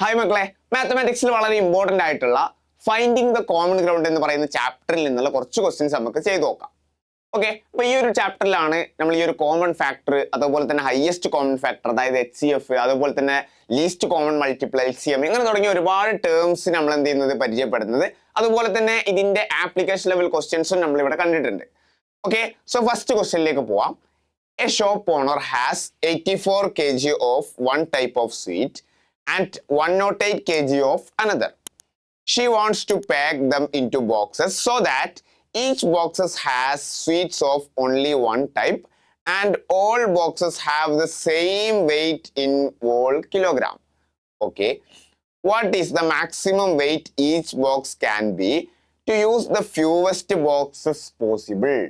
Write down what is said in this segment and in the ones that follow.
Hi മക്കളെ, മാത്തമാറ്റിക്സിൽ വളരെ important ആയിട്ടുള്ള ഫൈൻഡിങ് ദ കോമൺ ഗ്രൗണ്ട് എന്ന് പറയുന്ന ചാപ്റ്ററിൽ നിന്നുള്ള കുറച്ച് ക്വസ്റ്റ്യൻസ് നമുക്ക് ചെയ്തു നോക്കാം. ഓക്കെ, അപ്പൊ ഈ ഒരു ചാപ്റ്ററിലാണ് നമ്മൾ ഈ ഒരു കോമൺ ഫാക്ടർ, അതുപോലെ തന്നെ ഹയസ്റ്റ് കോമൺ ഫാക്ടർ, അതായത് HCF, അതുപോലെ തന്നെ ലീസ്റ്റ് കോമൺ മൾട്ടിപ്പിൾ, LCM, ഇങ്ങനെ തുടങ്ങിയ ഒരുപാട് ടേംസ് നമ്മൾ എന്ത് ചെയ്യുന്നത് പരിചയപ്പെടുന്നത്. അതുപോലെ തന്നെ ഇതിന്റെ ആപ്ലിക്കേഷൻ ലെവൽ ക്വസ്റ്റ്യൻസും നമ്മൾ ഇവിടെ കണ്ടിട്ടുണ്ട്. ഓക്കെ, സോ ഫസ്റ്റ് ക്വസ്റ്റ്യനിലേക്ക് പോവാം. A shop owner has 84 kg of one type of sweet and 108 kg of another. She wants to pack them into boxes so that each boxes has sweets of only one type and all boxes have the same weight in whole kilogram. Okay, what is the maximum weight each box can be to use the fewest boxes possible?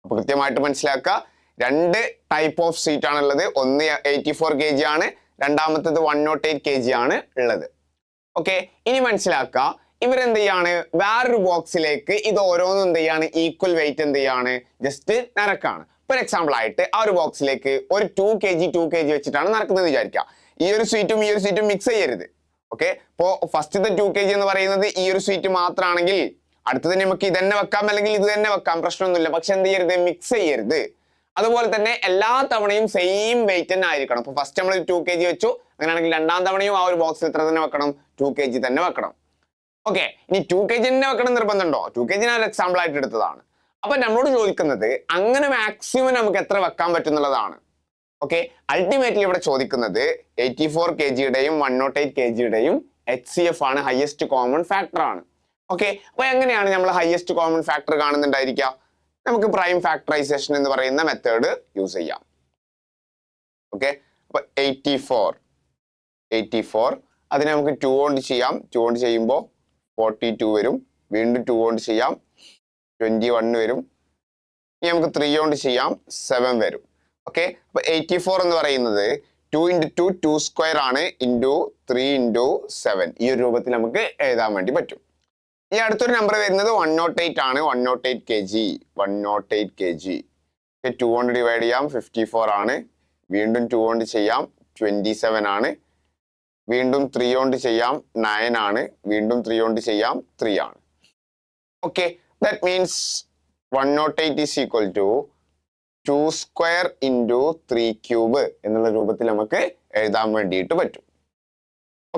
അപ്പോൾ കൃത്യമായിട്ട് മനസ്സിലാക്കുക, രണ്ട് type of sweet ആണുള്ളത്. ഒന്ന് 84 kg ആണ്, രണ്ടാമത്തത് 108 kg ആണ് ഉള്ളത്. ഓക്കെ, ഇനി മനസ്സിലാക്കുക, ഇവരെന്ത് ചെയ്യാണ്, വേറൊരു ബോക്സിലേക്ക് ഇത് ഓരോന്നും എന്ത് ചെയ്യാണ്, ഈക്വൽ വെയിറ്റ് എന്ത് ചെയ്യാണ്, ജസ്റ്റ് നിറക്കാണ്. ഫോർ എക്സാമ്പിൾ ആയിട്ട് ആ ഒരു ബോക്സിലേക്ക് ഒരു 2 kg വെച്ചിട്ടാണ് നിറക്കുന്നത് വിചാരിക്കുക. ഈ ഒരു സ്വീറ്റും മിക്സ് ചെയ്യരുത്. ഓക്കെ, ഇപ്പോൾ ഫസ്റ്റത്തെ 2 kg എന്ന് പറയുന്നത് ഈ ഒരു സ്വീറ്റ് മാത്രമാണെങ്കിൽ അടുത്തത് നമുക്ക് ഇത് തന്നെ വെക്കാം, അല്ലെങ്കിൽ ഇത് തന്നെ വെക്കാം, പ്രശ്നമൊന്നുമില്ല. പക്ഷെ എന്ത് ചെയ്യരുത്, മിക്സ് ചെയ്യരുത്. അതുപോലെ തന്നെ എല്ലാ തവണയും സെയിം വെയിറ്റ് തന്നെ ആയിരിക്കണം. ഇപ്പൊ ഫസ്റ്റ് നമ്മൾ 2 kg വെച്ചു, അങ്ങനെയാണെങ്കിൽ രണ്ടാം തവണയും ആ ഒരു ബോക്സിൽ എത്ര തന്നെ വെക്കണം, 2 kg തന്നെ വെക്കണം. ഓക്കെ, ഇനി 2 kg തന്നെ വെക്കണം നിർബന്ധമുണ്ടോ? 2 kg ഞാൻ എക്സാമ്പിൾ ആയിട്ട് എടുത്തതാണ്. അപ്പൊ നമ്മളോട് ചോദിക്കുന്നത് അങ്ങനെ മാക്സിമം നമുക്ക് എത്ര വെക്കാൻ പറ്റും എന്നുള്ളതാണ്. ഓക്കെ, അൾട്ടിമേറ്റ്ലി ഇവിടെ ചോദിക്കുന്നത് 84 kgയുടെയും 108 kgയുടെയും HCF ആണ്, ഹയസ്റ്റ് കോമൺ ഫാക്ടർ ആണ്. ഓക്കെ, അപ്പൊ എങ്ങനെയാണ് നമ്മൾ ഹയസ്റ്റ് കോമൺ ഫാക്ടർ കാണുന്നുണ്ടായിരിക്കുക? നമുക്ക് പ്രൈം ഫാക്ടറൈസേഷൻ എന്ന് പറയുന്ന മെത്തേഡ് യൂസ് ചെയ്യാം. ഓക്കെ, അപ്പൊ 84 അതിനെ നമുക്ക് 2 കൊണ്ട് ചെയ്യാം. 2 കൊണ്ട് ചെയ്യുമ്പോൾ 42 വരും. വീണ്ടും 2 കൊണ്ട് ചെയ്യാം, 21 വരും. ഇനി നമുക്ക് 3 കൊണ്ട് ചെയ്യാം, 7 വരും. ഓക്കെ, അപ്പൊ 84 എന്ന് പറയുന്നത് 2 × 2 2 സ്ക്വയർ ആണ്, ഇൻറ്റു 3 × 7 ഈ ഒരു രൂപത്തിൽ നമുക്ക് എഴുതാൻ വേണ്ടി പറ്റും. ഈ അടുത്തൊരു നമ്പർ വരുന്നത് 108 ആണ്. 108 kg 2 കൊണ്ട് ഡിവൈഡ് ചെയ്യാം, 54 ആണ്. വീണ്ടും 2 കൊണ്ട് ചെയ്യാം, 27 ആണ്. വീണ്ടും 3 കൊണ്ട് ചെയ്യാം, 9 ആണ്. വീണ്ടും 3 കൊണ്ട് ചെയ്യാം, 3 ആണ്. Okay, that means 108 is equal to 2 square into 3 cube എന്നുള്ള രൂപത്തിൽ നമുക്ക് എഴുതാൻ വേണ്ടിയിട്ട് പറ്റും.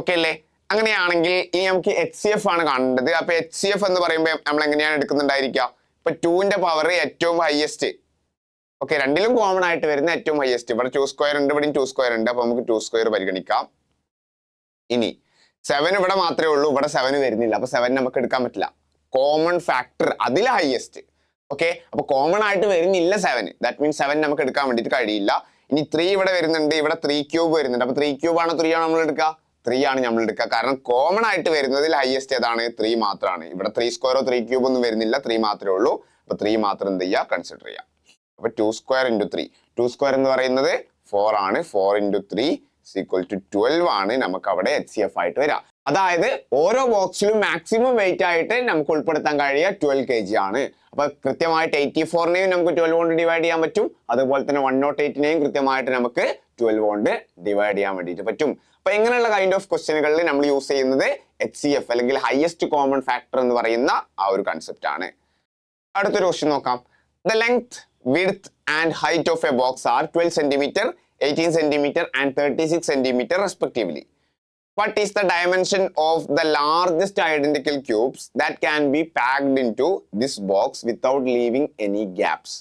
ഓക്കെ അല്ലേ? അങ്ങനെയാണെങ്കിൽ ഇനി നമുക്ക് HCF ആണ് കാണേണ്ടത്. അപ്പൊ HCF എന്ന് പറയുമ്പോൾ നമ്മൾ എങ്ങനെയാണ് എടുക്കുന്നുണ്ടായിരിക്കുക? ഇപ്പൊ 2ന്റെ പവർ ഏറ്റവും ഹയസ്റ്റ്. ഓക്കെ, രണ്ടിലും കോമൺ ആയിട്ട് വരുന്ന ഏറ്റവും ഹയസ്റ്റ്. ഇവിടെ 2 സ്ക്വയർ ഉണ്ട്, ഇവിടെ 2 സ്ക്വയർ ഉണ്ട്. അപ്പൊ നമുക്ക് 2 സ്ക്വയർ പരിഗണിക്കാം. ഇനി 7 ഇവിടെ മാത്രമേ ഉള്ളൂ, ഇവിടെ 7 വരുന്നില്ല. അപ്പൊ 7 നമുക്ക് എടുക്കാൻ പറ്റില്ല. കോമൺ ഫാക്ടർ അതിൽ ഹയസ്റ്റ്. ഓക്കെ, അപ്പൊ കോമൺ ആയിട്ട് വരുന്നില്ല 7. ദാറ്റ് മീൻസ് 7 നമുക്ക് എടുക്കാൻ വേണ്ടിയിട്ട് കഴിയില്ല. ഇനി 3 ഇവിടെ വരുന്നുണ്ട്, ഇവിടെ 3 ക്യൂബ് വരുന്നുണ്ട്. അപ്പൊ 3 ക്യൂബ് ആണോ 3 ആണോ നമ്മൾ എടുക്കുക? 3 ആണ് നമ്മൾ എടുക്കുക. കാരണം കോമൺ ആയിട്ട് വരുന്നതിൽ ഹയസ്റ്റ് ഏതാണ്? 3 മാത്രമാണ്. ഇവിടെ 3 സ്ക്വയറോ 3 ക്യൂബ് ഒന്നും വരുന്നില്ല, 3 മാത്രമേ ഉള്ളൂ. അപ്പൊ 3 മാത്രം എന്ത് ചെയ്യുക, കൺസിഡർ ചെയ്യുക. അപ്പൊ 2 സ്ക്വയർ ഇൻറ്റു 3, 2 സ്ക്വയർ എന്ന് പറയുന്നത് 4 ആണ്. 4 × 3 = 12 ആണ് നമുക്ക് അവിടെ HCF ആയിട്ട് വരിക. അതായത് ഓരോ ബോക്സിലും മാക്സിമം വെയിറ്റ് ആയിട്ട് നമുക്ക് ഉൾപ്പെടുത്താൻ കഴിയുക 12 kg ആണ്. അപ്പൊ കൃത്യമായിട്ട് 84നെയും നമുക്ക് 12 കൊണ്ട് ഡിവൈഡ് ചെയ്യാൻ പറ്റും. അതുപോലെ തന്നെ 108നെയും കൃത്യമായിട്ട് നമുക്ക് 12 കൊണ്ട് ഡിവൈഡ് ചെയ്യാൻ വേണ്ടിയിട്ട് പറ്റും. അപ്പൊ ഇങ്ങനെയുള്ള കൈൻഡ് ഓഫ് ക്വസ്റ്റ്യനുകളിൽ നമ്മൾ യൂസ് ചെയ്യുന്നത് HCF അല്ലെങ്കിൽ ഹയസ്റ്റ് കോമൺ ഫാക്ടർ എന്ന് പറയുന്ന ആ ഒരു കൺസെപ്റ്റ് ആണ്. അടുത്തൊരു ക്വസ്റ്റ്യൻ നോക്കാം. The length, width and height of a box are 12 cm, 18 cm and 36 cm respectively. What is the dimension of the largest identical cubes that can be packed into this box without leaving any gaps?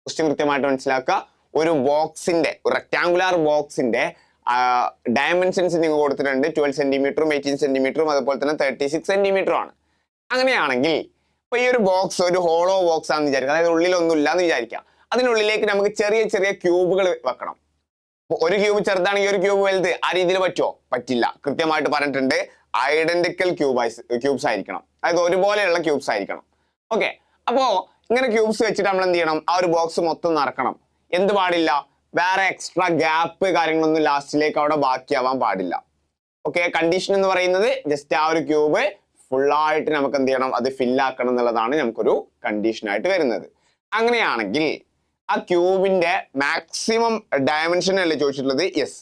Question കൃത്യമായിട്ട് മനസ്സിലാക്കുക. ഒരു ബോക്സിന്റെ, ഒരു rectangular ബോക്സിന്റെ dimensions നിങ്ങൾ കൊടുത്തിട്ടുണ്ട്. 12 cm, 18 cm, അതുപോലെ തന്നെ 36 cm ആണ്. അങ്ങനെയാണെങ്കിൽ ഇപ്പൊ ഈ ഒരു ബോക്സ് ഒരു ഹോളോ ബോക്സ് ആണെന്ന് വിചാരിക്കുക, അതായത് ഉള്ളിലൊന്നും ഇല്ല എന്ന് വിചാരിക്കാം. അതിനുള്ളിലേക്ക് നമുക്ക് ചെറിയ ചെറിയ ക്യൂബുകൾ വെക്കണം. ഒരു ക്യൂബ് ചെറുതാണെങ്കിൽ ഒരു ക്യൂബ് വലുത്, ആ രീതിയിൽ പറ്റുമോ? പറ്റില്ല. കൃത്യമായിട്ട് പറഞ്ഞിട്ടുണ്ട്, ഐഡന്റിക്കൽ ക്യൂബ്സ് ആയിരിക്കണം, അതായത് ഒരുപോലെയുള്ള ക്യൂബ്സ് ആയിരിക്കണം. ഓക്കെ, അപ്പോ ഇങ്ങനെ ക്യൂബ്സ് വെച്ചിട്ട് നമ്മൾ എന്ത് ചെയ്യണം, ആ ഒരു ബോക്സ് മൊത്തം നിറക്കണം. എന്ത് പാടില്ല? വേറെ എക്സ്ട്രാ ഗ്യാപ്പ് കാര്യങ്ങളൊന്നും ലാസ്റ്റിലേക്ക് അവിടെ ബാക്കിയാവാൻ പാടില്ല. ഓക്കെ, കണ്ടീഷൻ എന്ന് പറയുന്നത് ജസ്റ്റ് ആ ഒരു ക്യൂബ് ഫുള്ളായിട്ട് നമുക്ക് എന്ത് ചെയ്യണം, അത് ഫില്ലാക്കണം എന്നുള്ളതാണ് നമുക്കൊരു കണ്ടീഷൻ ആയിട്ട് വരുന്നത്. അങ്ങനെയാണെങ്കിൽ ആ ക്യൂബിന്റെ മാക്സിമം ഡയമെൻഷൻ അല്ലേ ചോദിച്ചിട്ടുള്ളത്? Yes.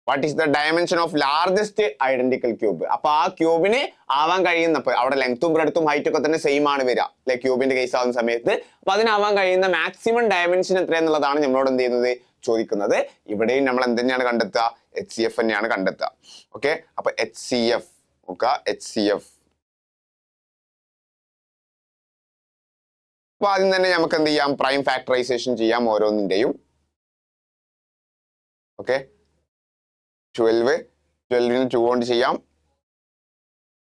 What is the dimension of largest identical cube. അപ്പൊ ആ ക്യൂബിന് ആവാൻ കഴിയുന്ന, അവിടെ ലെങ്ത്തും ബ്രെഡ്ത്തും ഹൈറ്റും ഒക്കെ തന്നെ സെയിം ആണ് വരിക അല്ലെ ക്യൂബിന്റെ കേസ് ആവുന്ന സമയത്ത്. അപ്പൊ അതിനാവാൻ കഴിയുന്ന മാക്സിമം ഡയമെൻഷൻ എത്രയെന്നുള്ളതാണ് നമ്മളോട് എന്ത് ചെയ്യുന്നത്, ചോദിക്കുന്നത്. ഇവിടെയും നമ്മൾ എന്ത് കണ്ടെത്തുക, HCF തന്നെയാണ് കണ്ടെത്തുക. ഓക്കെ, അപ്പൊ HCF നോക്കുക, HCF. അപ്പൊ ആദ്യം തന്നെ നമുക്ക് എന്ത് ചെയ്യാം, പ്രൈം ഫാക്ടറൈസേഷൻ ചെയ്യാം ഓരോന്നിന്റെയും. ഓക്കെ, 12ന് 2 കൊണ്ട് ചെയ്യാം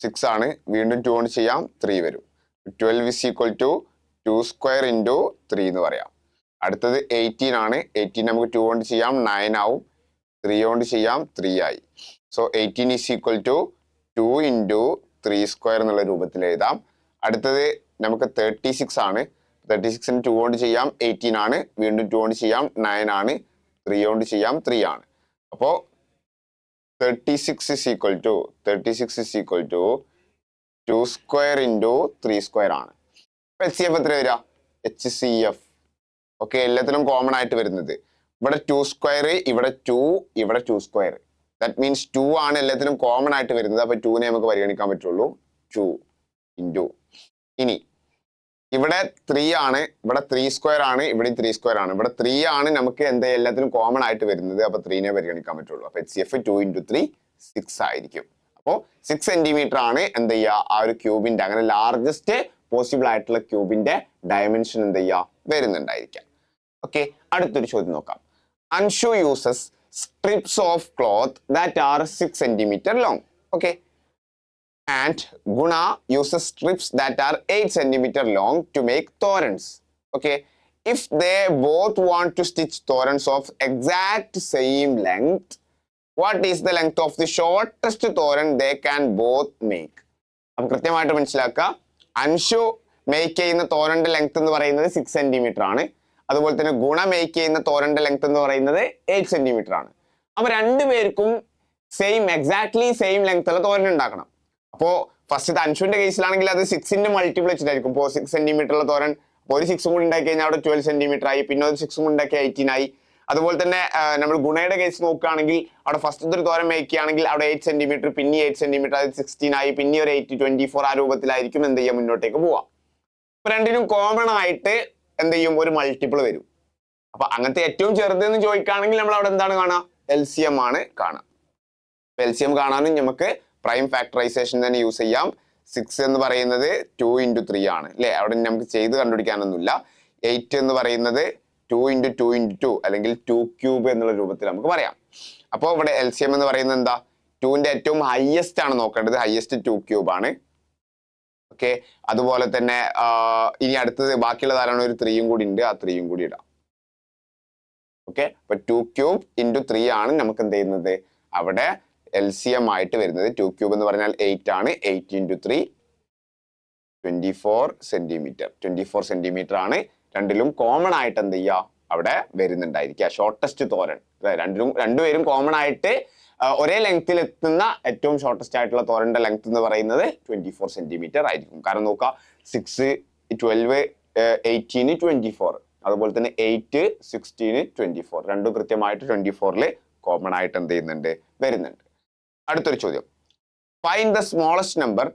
6 ആണ്, വീണ്ടും 2 കൊണ്ട് ചെയ്യാം 3 വരും. 12 is equal to 2 square into 3 എന്ന് പറയാം. അടുത്തത് 18 ആണ്, 18 നമുക്ക് 2 കൊണ്ട് ചെയ്യാം 9 ആവും, 3 കൊണ്ട് ചെയ്യാം 3 ആയി. So 18 is equal to 2 into 3 square എന്നുള്ള രൂപത്തിൽ എഴുതാം. അടുത്തത് നമുക്ക് 36 ആണ്, 36ന് 2 കൊണ്ട് ചെയ്യാം 18 ആണ്, വീണ്ടും 2 കൊണ്ട് ചെയ്യാം 9 ആണ്, 3 കൊണ്ട് ചെയ്യാം 3 ആണ്. അപ്പോ 36 is equal to 2 square into 3 square ആണ്. HCF എത്ര വരിക, HCF. ഓക്കെ, എല്ലാത്തിലും കോമൺ ആയിട്ട് വരുന്നത് ഇവിടെ 2 square, ഇവിടെ 2, ഇവിടെ 2 square. ദാറ്റ് മീൻസ് 2 ആണ് എല്ലാത്തിലും കോമൺ ആയിട്ട് വരുന്നത്. അപ്പൊ 2നെ നമുക്ക് പരിഗണിക്കാൻ പറ്റുള്ളൂ, 2 into. ഇനി ഇവിടെ 3 ആണ്, ഇവിടെ 3 square ആണ്, ഇവിടെ 3 square ആണ്. ഇവിടെ 3 ആണ് നമുക്ക് എല്ലാത്തിലും കോമൺ ആയിട്ട് വരുന്നത്. അപ്പൊ 3നെ പരിഗണിക്കാൻ പറ്റുള്ളൂ. അപ്പൊ HCF 2 into 3 6 ആയിരിക്കും. അപ്പോ 6 സെന്റിമീറ്റർ ആണ് എന്ത് ചെയ്യുക, ആ ഒരു ക്യൂബിന്റെ, അങ്ങനെ ലാർജസ്റ്റ് പോസിബിൾ ആയിട്ടുള്ള ക്യൂബിന്റെ ഡയമെൻഷൻ എന്ത് ചെയ്യുക, വരുന്നുണ്ടായിരിക്കാം. ഓക്കെ, അടുത്തൊരു ചോദ്യം നോക്കാം. Anshu uses strips of cloth that are 6 centimeter long. Okay, and Guna uses strips that are 8 centimeter long to make torans. Okay, if they both want to stitch torans of exact same length, what is the length of the shortest toran they can both make? അപ്പോൾ കൃത്യമായിട്ട് മനസ്സിലാക്കുക, Anshu make ചെയ്യുന്ന തോരന്റെ length എന്ന് പറയുന്നത് 6 centimeter ആണ്. അതുപോലെ തന്നെ ഗുണ മേക്ക് ചെയ്യുന്ന തോരന്റെ ലെങ്ത് എന്ന് പറയുന്നത് 8 centimeter ആണ്. അപ്പൊ രണ്ടുപേർക്കും എക്സാക്ട്ലി സെയിം ലെങ്ത് ഉള്ള തോരൻ ഉണ്ടാക്കണം. അപ്പോ ഫസ്റ്റ് അൻഷുവിന്റെ കേസിലാണെങ്കിൽ അത് 6ന്റെ മൾട്ടിപ്പിൾ വെച്ചിട്ടായിരിക്കും. ഇപ്പോൾ 6 centimeter ഉള്ള തോരൻ, ഒരു 6 കൂടി ഉണ്ടാക്കി കഴിഞ്ഞാൽ അവിടെ 12 centimeter ആയി, പിന്നെ ഒരു 6 കൂടി ഉണ്ടാക്കി 18 ആയി. അതുപോലെ തന്നെ നമ്മൾ ഗുണയുടെ കേസ് നോക്കുകയാണെങ്കിൽ അവിടെ ഫസ്റ്റ് ഒരു തോരൻ മേക്ക് ചെയ്യുകയാണെങ്കിൽ അവിടെ 8 centimeter, പിന്നെ 8 centimeter, അത് 16 ആയി, പിന്നെ ഒരു 8, 24 ആ രൂപത്തിലായിരിക്കും എന്ത് ചെയ്യുക, മുന്നോട്ടേക്ക് പോവാം. അപ്പൊ രണ്ടിനും കോമൺ ആയിട്ട് എന്ത് ചെയ്യും, ഒരു മൾട്ടിപ്പിൾ വരും. അപ്പൊ അങ്ങനത്തെ ഏറ്റവും ചെറുത് എന്ന് ചോദിക്കുകയാണെങ്കിൽ നമ്മൾ അവിടെ എന്താണ് കാണുക, LCM ആണ് കാണുക. LCM കാണാനും നമുക്ക് പ്രൈം ഫാക്ടറൈസേഷൻ തന്നെ യൂസ് ചെയ്യാം. 6 എന്ന് പറയുന്നത് 2 into 3 ആണ് അല്ലെ, അവിടെ നമുക്ക് ചെയ്ത് കണ്ടുപിടിക്കാനൊന്നുമില്ല. 8 എന്ന് പറയുന്നത് 2 into 2 into 2 അല്ലെങ്കിൽ 2 cube എന്നുള്ള രൂപത്തിൽ നമുക്ക് പറയാം. അപ്പോൾ ഇവിടെ LCM എന്ന് പറയുന്നത് എന്താ, 2ന്റെ ഏറ്റവും ഹയസ്റ്റ് ആണ് നോക്കേണ്ടത്, ഹയസ്റ്റ് 2 cube ആണ്. ഓക്കെ, അതുപോലെ തന്നെ ഇനി അടുത്തത് ബാക്കിയുള്ള ധാരാളം ഒരു 3 കൂടി ഉണ്ട്, ആ 3 കൂടി ഇടാം. ഓക്കെ, അപ്പൊ 2 cube into 3 ആണ് നമുക്ക് എന്ത് ചെയ്യുന്നത്, അവിടെ LCM ആയിട്ട് വരുന്നത്. 2 cube എന്ന് പറഞ്ഞാൽ 8 ആണ്, 8 into 3 24 centimeter. 24 centimeter ആണ്. രണ്ടിലും കോമൺ ആയിട്ട് എന്ത് ചെയ്യുക, അവിടെ വരുന്നുണ്ടായിരിക്കുക ഷോർട്ടസ്റ്റ് തോരൻ. രണ്ടുപേരും കോമൺ ആയിട്ട് ഒരേ ലെങ്ത്തിൽ എത്തുന്ന ഏറ്റവും ഷോർട്ടസ്റ്റ് ആയിട്ടുള്ള തോരന്റെ ലെങ്ത് എന്ന് പറയുന്നത് 24 centimeter ആയിരിക്കും. കാരണം നോക്കുക, 6, 12, 18, 24, അതുപോലെ തന്നെ 8, 16, 24 രണ്ടും കൃത്യമായിട്ട് 24ൽ കോമൺ ആയിട്ട് എന്ത് ചെയ്യുന്നുണ്ട്, വരുന്നുണ്ട്. അടുത്തൊരു ചോദ്യം, find the smallest number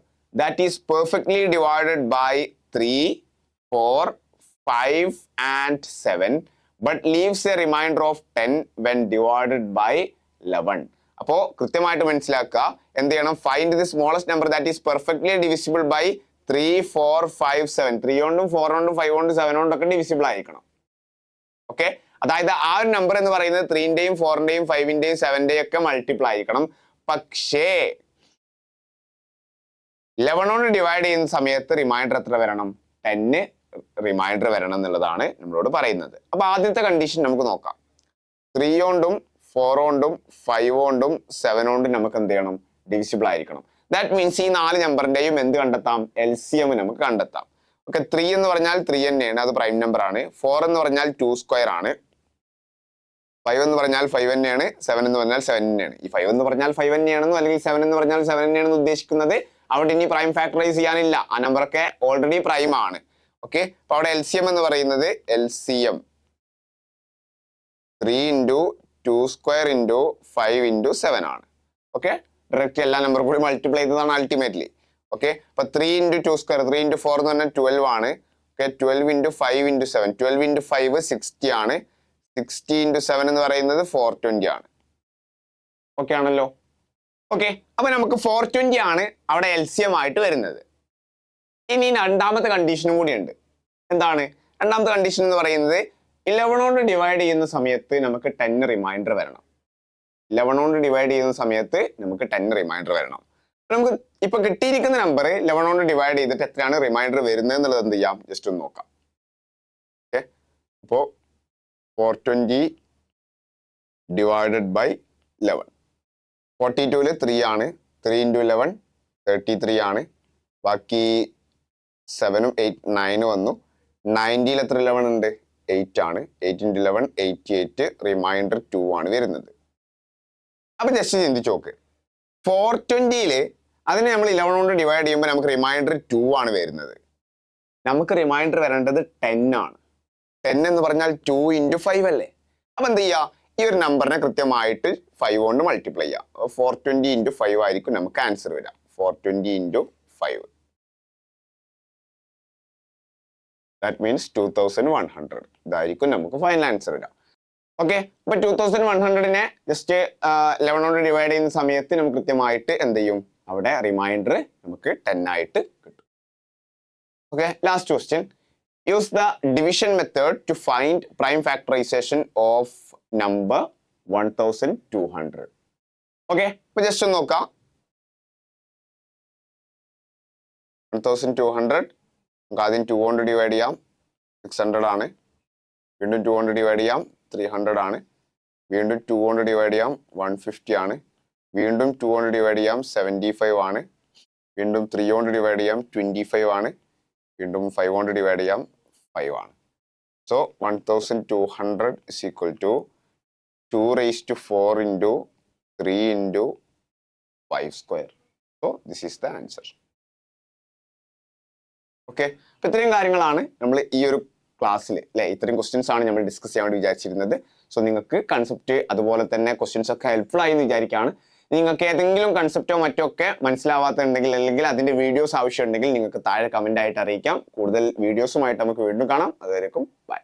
that is perfectly divided by 3, 4, 5 and 7 but leaves a remainder of 10 when divided by 11. അപ്പോൾ കൃത്യമായിട്ട് മനസ്സിലാക്കുക, എന്ത് ചെയ്യണം, find the smallest number that is perfectly divisible by 3, 4, 5, 7. 3 കൊണ്ടും 4 കൊണ്ടും 5 കൊണ്ടും 7 കൊണ്ടൊക്കെ ഡിവിസിബിൾ ആയിരിക്കണം. ഓക്കെ, അതായത് ആ ഒരു നമ്പർ എന്ന് പറയുന്നത് 3ന്റെയും 4ന്റെയും 5ന്റെയും 7ന്റെയും ഒക്കെ മൾട്ടിപ്പിൾ ആയിരിക്കണം. പക്ഷേ 11 കൊണ്ട് ഡിവൈഡ് ചെയ്യുന്ന സമയത്ത് റിമൈൻഡർ എത്ര വരണം, 10 റിമൈൻഡർ വരണം എന്നുള്ളതാണ് നമ്മളോട് പറയുന്നത്. അപ്പൊ ആദ്യത്തെ കണ്ടീഷൻ നമുക്ക് നോക്കാം. 3 കൊണ്ടും 4 കൊണ്ടും 5 കൊണ്ടും 7 കൊണ്ടും നമുക്ക് എന്ത് ചെയ്യണം, ഡിവിസിബിൾ ആയിരിക്കണം. ദാറ്റ് മീൻസ് ഈ 4 നമ്പറിന്റെയും എന്ത് കണ്ടെത്താം, LCM നമുക്ക് കണ്ടെത്താം. ഓക്കെ, 3 എന്ന് പറഞ്ഞാൽ 3 തന്നെയാണ്, അത് പ്രൈം നമ്പർ ആണ്. 4 എന്ന് പറഞ്ഞാൽ 2 square ആണ്. 5 എന്ന് പറഞ്ഞാൽ 5 തന്നെയാണ്. 7 എന്ന് പറഞ്ഞാൽ 7 തന്നെയാണ്. ഈ 5 എന്ന് പറഞ്ഞാൽ 5 തന്നെയാണെന്നോ അല്ലെങ്കിൽ 7 എന്ന് പറഞ്ഞാൽ 7 തന്നെയാണെന്ന് ഉദ്ദേശിക്കുന്നത് അവിടെ ഇനി പ്രൈം ഫാക്ടറൈസ് ചെയ്യാനില്ല, ആ നമ്പറൊക്കെ ഓൾറെഡി പ്രൈം ആണ്. ഓക്കെ, അപ്പൊ അവിടെ LCM എന്ന് പറയുന്നത് LCM 3 into 2 square into 5 into 7 ആണ്. ഓക്കെ, ഡയറക്റ്റ് എല്ലാ നമ്പർ കൂടി മൾട്ടിപ്ലൈ ചെയ്തതാണ് അൾട്ടിമേറ്റ്ലി. ഓക്കെ, അപ്പൊ 3 ഇൻറ്റു 2 സ്ക്വയർ 3 ഇൻറ്റു 4 എന്ന് പറഞ്ഞാൽ 12 ആണ്. ഓക്കെ, 12 ഇൻറ്റു 5 ഇൻറ്റു 7 12 ഇൻറ്റു 5 60 ആണ്. 60 ഇൻറ്റു 7 എന്ന് പറയുന്നത് 420 ആണ്. ഓക്കെ ആണല്ലോ. ഓക്കെ, അപ്പൊ നമുക്ക് 420 ആണ് അവിടെ LCM ആയിട്ട് വരുന്നത്. ഇനി രണ്ടാമത്തെ കണ്ടീഷനും കൂടി ഉണ്ട്. എന്താണ് രണ്ടാമത്തെ കണ്ടീഷൻ എന്ന് പറയുന്നത്? 11 കൊണ്ട് ഡിവൈഡ് ചെയ്യുന്ന സമയത്ത് നമുക്ക് 10 റിമൈൻഡർ വരണം. 11 കൊണ്ട് ഡിവൈഡ് ചെയ്യുന്ന സമയത്ത് നമുക്ക് 10 റിമൈൻഡർ വരണം. നമുക്ക് ഇപ്പൊ കിട്ടിയിരിക്കുന്ന നമ്പർ 11 കൊണ്ട് ഡിവൈഡ് ചെയ്തിട്ട് എത്രയാണ് റിമൈൻഡർ വരുന്നത് എന്നുള്ളത് എന്ത് ചെയ്യാം, ജസ്റ്റ് ഒന്ന് നോക്കാം. ഓക്കെ, അപ്പോ 420 ഡിവൈഡഡ് ബൈ 11. 42-ല് 3 ആണ്. 3 ഇൻറ്റു 11 33 ആണ്. ബാക്കി 7ഉം 8 9 വന്നു. 90-ൽ എത്ര 11 ഉണ്ട്? 8 ആണ്. 8 ഇൻറ്റു 11 88. റിമൈൻഡർ 2 ആണ് വരുന്നത്. അപ്പൊ ജസ്റ്റ് ചിന്തിച്ച് നോക്ക്. 420-ല് അതിനെ നമ്മൾ 11 കൊണ്ട് ഡിവൈഡ് ചെയ്യുമ്പോൾ നമുക്ക് റിമൈൻഡർ 2 ആണ് വരുന്നത്. നമുക്ക് റിമൈൻഡർ വരേണ്ടത് 10 ആണ്. 10 എന്ന് പറഞ്ഞാൽ 2 ഇൻറ്റു 5 അല്ലേ? അപ്പൊ എന്ത് ചെയ്യുക, ഈ ഒരു നമ്പറിനെ കൃത്യമായിട്ട് 5 കൊണ്ട് മൾട്ടിപ്ലൈ ചെയ്യാം. 420 ഇൻറ്റു 5 ആയിരിക്കും നമുക്ക് ആൻസർ വരിക. 420 ഇൻറ്റു 5 ദാറ്റ് മീൻസ് 2100. ഇതായിരിക്കും നമുക്ക് ഫൈനൽ ആൻസർ വരിക. ഓക്കെ, അപ്പൊ 2100-നെ ജസ്റ്റ് 11 കൊണ്ട് ഡിവൈഡ് ചെയ്യുന്ന സമയത്ത് നമുക്ക് കൃത്യമായിട്ട് എന്ത് ചെയ്യും, അവിടെ റിമൈൻഡർ നമുക്ക് 10 ആയിട്ട് കിട്ടും. Okay, last question. Use the division method to find prime factorisation of number 1200. Okay, അപ്പൊ ജസ്റ്റ് ഒന്ന് നോക്കാം. 1200 നമുക്ക് ആദ്യം 2 കൊണ്ട് ഡിവൈഡ് ചെയ്യാം. 600 ആണ്. വീണ്ടും 2 കൊണ്ട് ഡിവൈഡ് ചെയ്യാം. 300 ആണ്. വീണ്ടും 2 കൊണ്ട് ഡിവൈഡ് ചെയ്യാം. 150 ആണ്. വീണ്ടും 2 കൊണ്ട് ഡിവൈഡ് ചെയ്യാം. 75 ആണ്. വീണ്ടും 3 കൊണ്ട് ഡിവൈഡ് ചെയ്യാം. 25 ആണ്. വീണ്ടും 5 കൊണ്ട് ഡിവൈഡ് ചെയ്യാം. 5 ആണ്. So 1200 is equal to 2 raised to 4 into 3 into 5 square. So this is the answer. Okay, അപ്പൊ ഇത്രയും കാര്യങ്ങളാണ് നമ്മൾ ഈ ഒരു ക്ലാസ്സിൽ അല്ലെ, ഇത്രയും ക്വസ്റ്റ്യൻസ് ആണ് നമ്മൾ ഡിസ്കസ് ചെയ്യാൻ വേണ്ടി വിചാരിച്ചിരുന്നത്. സോ നിങ്ങൾക്ക് കൺസെപ്റ്റ് അതുപോലെ തന്നെ ക്വസ്റ്റ്യൻസ് ഒക്കെ ഹെൽപ്ഫുൾ ആയി എന്ന് വിചാരിക്കുകയാണ്. നിങ്ങൾക്ക് ഏതെങ്കിലും കൺസെപ്റ്റോ മറ്റോ ഒക്കെ മനസ്സിലാവാത്തുണ്ടെങ്കിൽ അല്ലെങ്കിൽ അതിന്റെ വീഡിയോസ് ആവശ്യമുണ്ടെങ്കിൽ നിങ്ങൾക്ക് താഴെ കമന്റ് ആയിട്ട് അറിയിക്കാം. കൂടുതൽ വീഡിയോസുമായിട്ട് നമുക്ക് വീണ്ടും കാണാം. അതുവരെക്കും ബൈ.